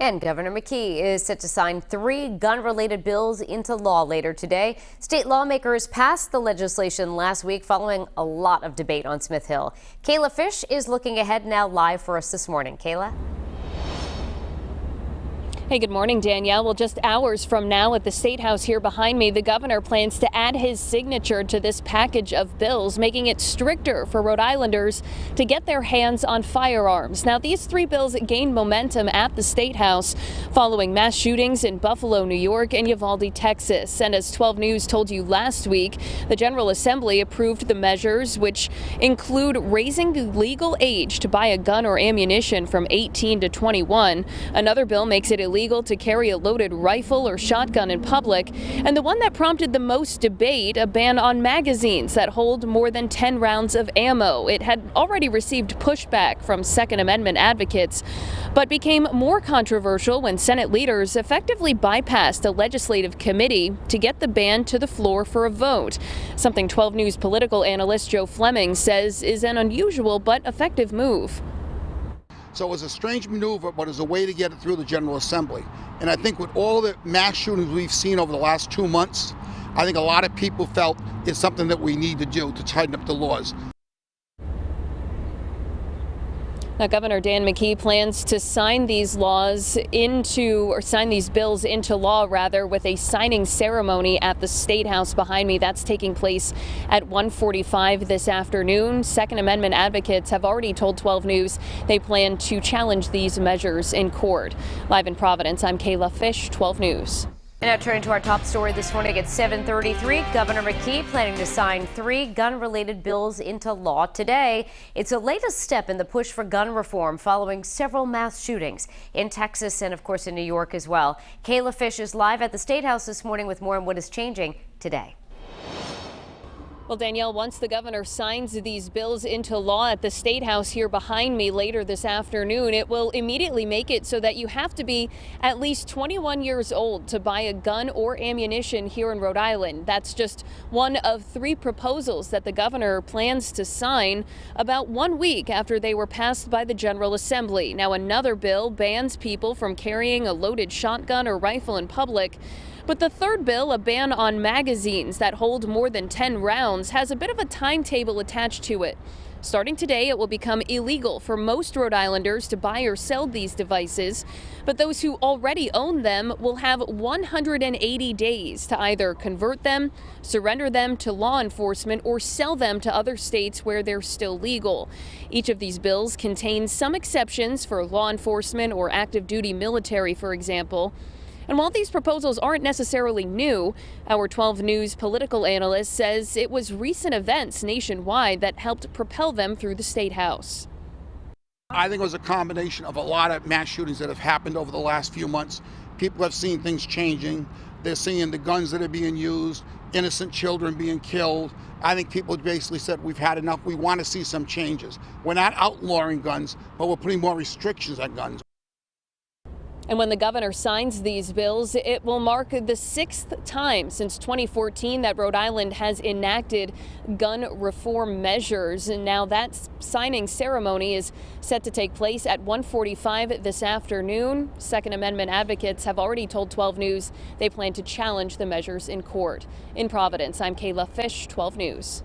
And Governor McKee is set to sign 3 gun-related bills into law later today. State lawmakers passed the legislation last week following a lot of debate on Smith Hill. Kayla Fish is looking ahead now live for us this morning. Kayla? Hey, good morning, Danielle. Well, just hours from now at the State House here behind me, the governor plans to add his signature to this package of bills, making it stricter for Rhode Islanders to get their hands on firearms. Now, these 3 bills gained momentum at the State House following mass shootings in Buffalo, New York and Uvalde, Texas. And as 12 News told you last week, the General Assembly approved the measures, which include raising the legal age to buy a gun or ammunition from 18 to 21. Another bill makes it illegal to carry a loaded rifle or shotgun in public, and the one that prompted the most debate, a ban on magazines that hold more than 10 rounds of ammo. It had already received pushback from Second Amendment advocates, but became more controversial when Senate leaders effectively bypassed a legislative committee to get the ban to the floor for a vote, something 12 News political analyst Joe Fleming says is an unusual but effective move. So it was a strange maneuver, but it was a way to get it through the General Assembly. And I think with all the mass shootings we've seen over the last 2 months, I think a lot of people felt it's something that we need to do to tighten up the laws. Now, Governor Dan McKee plans to sign these bills into law, with a signing ceremony at the State House behind me. That's taking place at 1:45 this afternoon. Second Amendment advocates have already told 12 News they plan to challenge these measures in court. Live in Providence, I'm Kayla Fish, 12 News. And now turning to our top story this morning at 7:33, Governor McKee planning to sign 3 gun-related bills into law today. It's a latest step in the push for gun reform following several mass shootings in Texas and, of course, in New York as well. Kayla Fish is live at the State House this morning with more on what is changing today. Well, Danielle, once the governor signs these bills into law at the State House here behind me later this afternoon, it will immediately make it so that you have to be at least 21 years old to buy a gun or ammunition here in Rhode Island. That's just one of 3 proposals that the governor plans to sign about 1 week after they were passed by the General Assembly. Now, another bill bans people from carrying a loaded shotgun or rifle in public. But the third bill, a ban on magazines that hold more than 10 rounds, has a bit of a timetable attached to it. Starting today, it will become illegal for most Rhode Islanders to buy or sell these devices, but those who already own them will have 180 days to either convert them, surrender them to law enforcement, or sell them to other states where they're still legal. Each of these bills contains some exceptions for law enforcement or active duty military, for example. And while these proposals aren't necessarily new, our 12 News political analyst says it was recent events nationwide that helped propel them through the State House. I think it was a combination of a lot of mass shootings that have happened over the last few months. People have seen things changing. They're seeing the guns that are being used, innocent children being killed. I think people basically said, we've had enough. We want to see some changes. We're not outlawing guns, but we're putting more restrictions on guns. And when the governor signs these bills, it will mark the 6th time since 2014 that Rhode Island has enacted gun reform measures. And now that signing ceremony is set to take place at 1:45 this afternoon. Second Amendment advocates have already told 12 News they plan to challenge the measures in court. In Providence, I'm Kayla Fish, 12 News.